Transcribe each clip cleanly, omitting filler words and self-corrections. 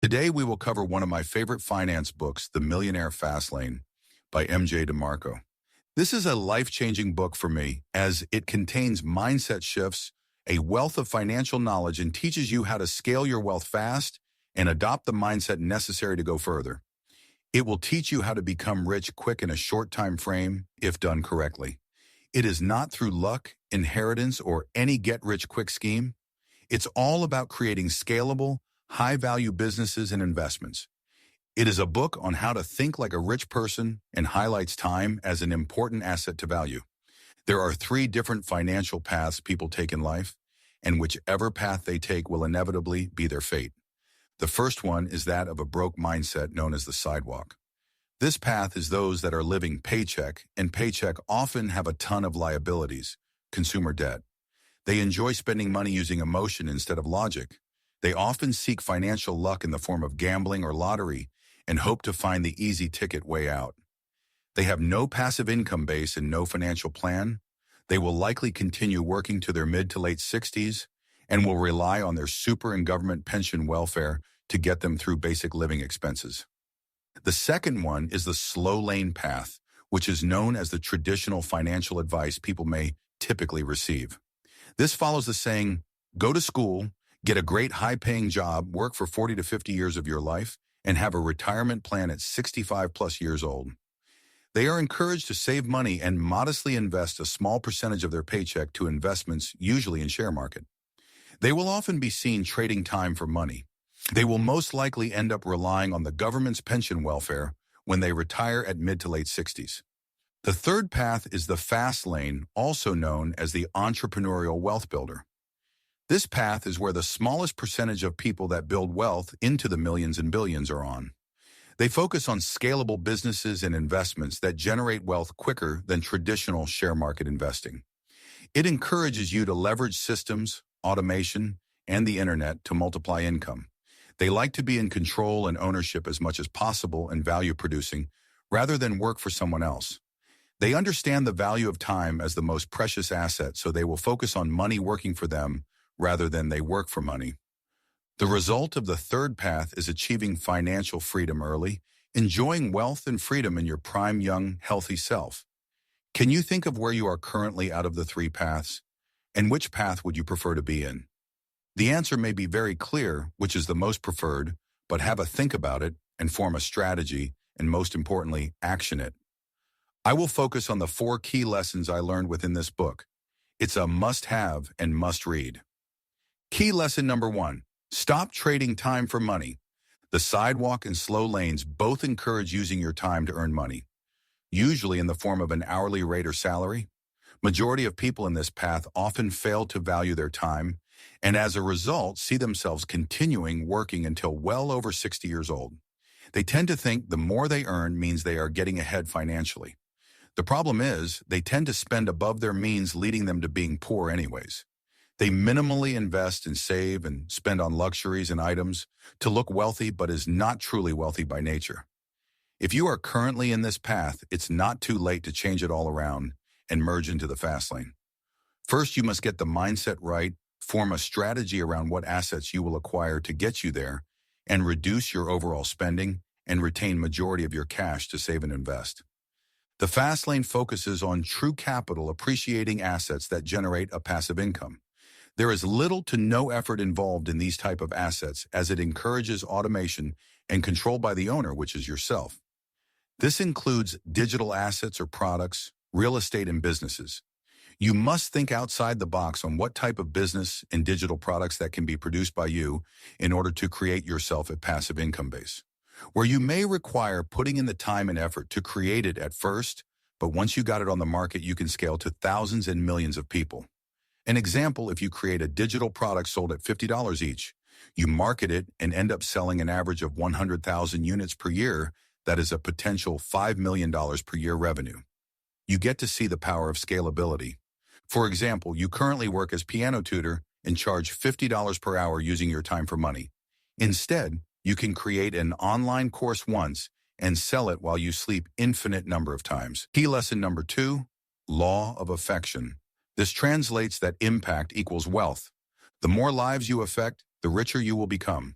Today, we will cover one of my favorite finance books, The Millionaire FASTLANE by MJ DeMarco. This is a life-changing book for me as it contains mindset shifts, a wealth of financial knowledge, and teaches you how to scale your wealth fast and adopt the mindset necessary to go further. It will teach you how to become rich quick in a short time frame if done correctly. It is not through luck, inheritance, or any get-rich-quick scheme. It's all about creating scalable, high-value businesses and investments. It is a book on how to think like a rich person and highlights time as an important asset to value. There are 3 different financial paths people take in life, and whichever path they take will inevitably be their fate. The first one is that of a broke mindset known as the sidewalk. This path is those that are living paycheck, and paycheck often have a ton of liabilities, consumer debt. They enjoy spending money using emotion instead of logic. They often seek financial luck in the form of gambling or lottery and hope to find the easy ticket way out. They have no passive income base and no financial plan. They will likely continue working to their mid to late 60s and will rely on their super and government pension welfare to get them through basic living expenses. The second one is the slow lane path, which is known as the traditional financial advice people may typically receive. This follows the saying, go to school, get a great high-paying job, work for 40 to 50 years of your life, and have a retirement plan at 65 plus years old. They are encouraged to save money and modestly invest a small percentage of their paycheck to investments, usually in share market. They will often be seen trading time for money. They will most likely end up relying on the government's pension welfare when they retire at mid to late 60s. The third path is the fast lane, also known as the entrepreneurial wealth builder. This path is where the smallest percentage of people that build wealth into the millions and billions are on. They focus on scalable businesses and investments that generate wealth quicker than traditional share market investing. It encourages you to leverage systems, automation, and the internet to multiply income. They like to be in control and ownership as much as possible and value producing, rather than work for someone else. They understand the value of time as the most precious asset, so they will focus on money working for them rather than they work for money. The result of the third path is achieving financial freedom early, enjoying wealth and freedom in your prime young, healthy self. Can you think of where you are currently out of the 3 paths? And which path would you prefer to be in? The answer may be very clear, which is the most preferred, but have a think about it and form a strategy, and most importantly, action it. I will focus on the 4 key lessons I learned within this book. It's a must-have and must-read. Key lesson number 1, stop trading time for money. The sidewalk and slow lanes both encourage using your time to earn money, usually in the form of an hourly rate or salary. Majority of people in this path often fail to value their time, and as a result, see themselves continuing working until well over 60 years old. They tend to think the more they earn means they are getting ahead financially. The problem is, they tend to spend above their means, leading them to being poor anyways. They minimally invest and save and spend on luxuries and items to look wealthy, but is not truly wealthy by nature. If you are currently in this path, it's not too late to change it all around and merge into the fast lane. First, you must get the mindset right, form a strategy around what assets you will acquire to get you there, and reduce your overall spending and retain majority of your cash to save and invest. The fast lane focuses on true capital appreciating assets that generate a passive income. There is little to no effort involved in these type of assets, as it encourages automation and control by the owner, which is yourself. This includes digital assets or products, real estate, and businesses. You must think outside the box on what type of business and digital products that can be produced by you in order to create yourself a passive income base, where you may require putting in the time and effort to create it at first, but once you got it on the market, you can scale to thousands and millions of people. An example, if you create a digital product sold at $50 each, you market it and end up selling an average of 100,000 units per year, that is a potential $5 million per year revenue. You get to see the power of scalability. For example, you currently work as piano tutor and charge $50 per hour using your time for money. Instead, you can create an online course once and sell it while you sleep infinite number of times. Key lesson number 2, law of affection. This translates that impact equals wealth. The more lives you affect, the richer you will become.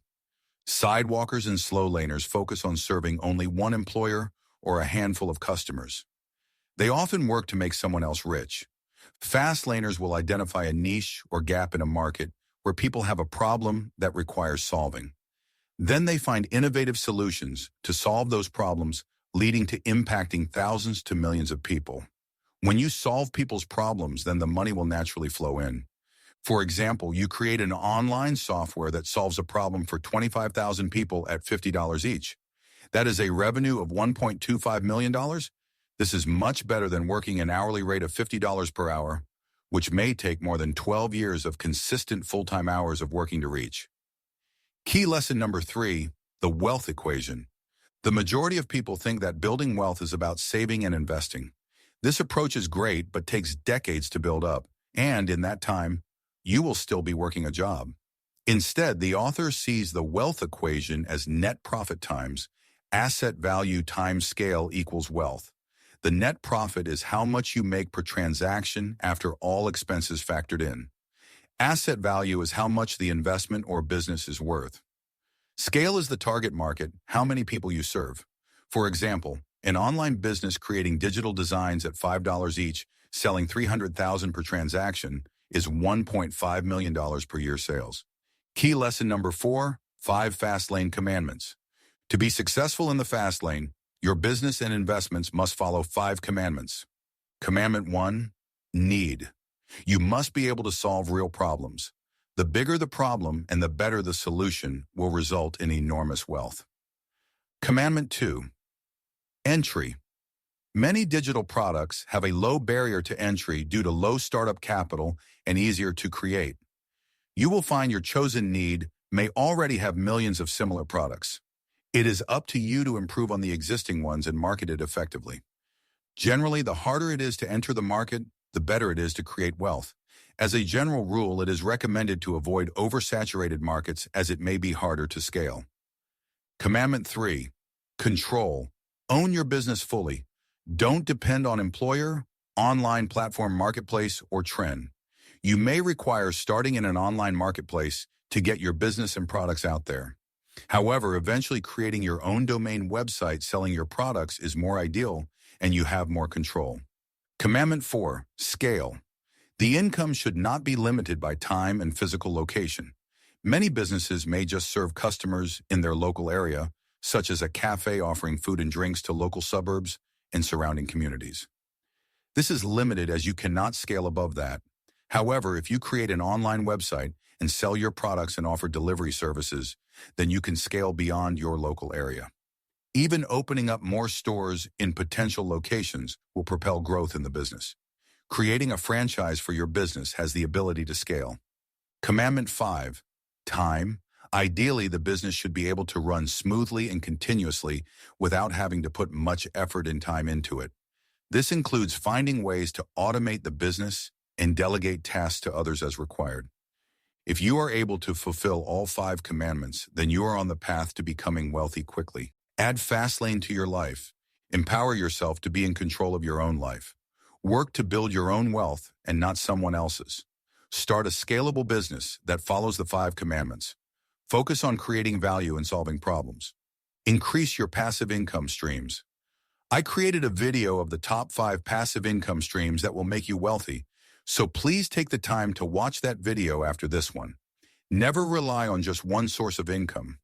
Sidewalkers and slow laners focus on serving only one employer or a handful of customers. They often work to make someone else rich. Fast laners will identify a niche or gap in a market where people have a problem that requires solving. Then they find innovative solutions to solve those problems, leading to impacting thousands to millions of people. When you solve people's problems, then the money will naturally flow in. For example, you create an online software that solves a problem for 25,000 people at $50 each. That is a revenue of $1.25 million. This is much better than working an hourly rate of $50 per hour, which may take more than 12 years of consistent full-time hours of working to reach. Key lesson number 3, the wealth equation. The majority of people think that building wealth is about saving and investing. This approach is great, but takes decades to build up, and in that time, you will still be working a job. Instead, the author sees the wealth equation as net profit times asset value times scale equals wealth. The net profit is how much you make per transaction after all expenses factored in. Asset value is how much the investment or business is worth. Scale is the target market, how many people you serve. For example, an online business creating digital designs at $5 each, selling $300,000 per transaction, is $1.5 million per year sales. Key lesson number 4, 5 fast lane commandments. To be successful in the fast lane, your business and investments must follow 5 commandments. Commandment 1, need. You must be able to solve real problems. The bigger the problem and the better the solution will result in enormous wealth. Commandment 2, entry. Many digital products have a low barrier to entry due to low startup capital and easier to create. You will find your chosen need may already have millions of similar products. It is up to you to improve on the existing ones and market it effectively. Generally, the harder it is to enter the market, the better it is to create wealth. As a general rule, it is recommended to avoid oversaturated markets as it may be harder to scale. Commandment 3, control. Own your business fully. Don't depend on employer, online platform marketplace, or trend. You may require starting in an online marketplace to get your business and products out there. However, eventually creating your own domain website selling your products is more ideal and you have more control. Commandment 4, scale. The income should not be limited by time and physical location. Many businesses may just serve customers in their local area, such as a cafe offering food and drinks to local suburbs and surrounding communities. This is limited as you cannot scale above that. However, if you create an online website and sell your products and offer delivery services, then you can scale beyond your local area. Even opening up more stores in potential locations will propel growth in the business. Creating a franchise for your business has the ability to scale. Commandment 5, time. Ideally, the business should be able to run smoothly and continuously without having to put much effort and time into it. This includes finding ways to automate the business and delegate tasks to others as required. If you are able to fulfill all 5 commandments, then you are on the path to becoming wealthy quickly. Add FASTLANE to your life. Empower yourself to be in control of your own life. Work to build your own wealth and not someone else's. Start a scalable business that follows the 5 commandments. Focus on creating value and solving problems. Increase your passive income streams. I created a video of the top 5 passive income streams that will make you wealthy, so please take the time to watch that video after this one. Never rely on just one source of income.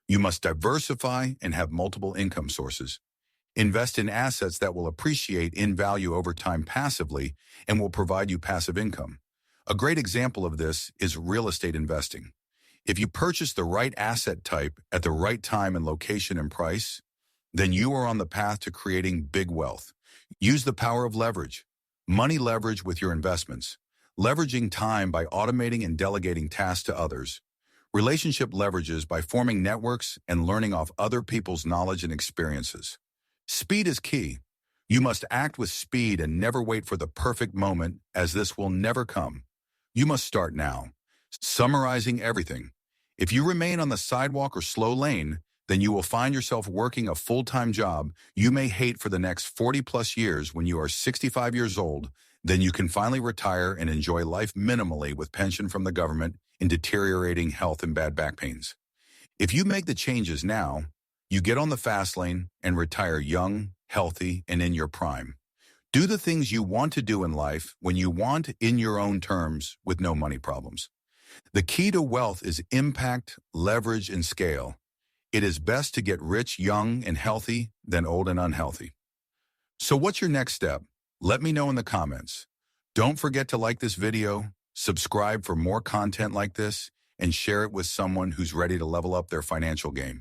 You must diversify and have multiple income sources. Invest in assets that will appreciate in value over time passively and will provide you passive income. A great example of this is real estate investing. If you purchase the right asset type at the right time and location and price, then you are on the path to creating big wealth. Use the power of leverage. Money leverage with your investments. Leveraging time by automating and delegating tasks to others. Relationship leverages by forming networks and learning off other people's knowledge and experiences. Speed is key. You must act with speed and never wait for the perfect moment, as this will never come. You must start now. Summarizing everything. If you remain on the sidewalk or slow lane, then you will find yourself working a full-time job you may hate for the next 40-plus years. When you are 65 years old, then you can finally retire and enjoy life minimally with pension from the government in deteriorating health and bad back pains. If you make the changes now, you get on the fast lane and retire young, healthy, and in your prime. Do the things you want to do in life when you want in your own terms with no money problems. The key to wealth is impact, leverage, and scale. It is best to get rich young and healthy than old and unhealthy. So what's your next step? Let me know in the comments. Don't forget to like this video, subscribe for more content like this, and share it with someone who's ready to level up their financial game.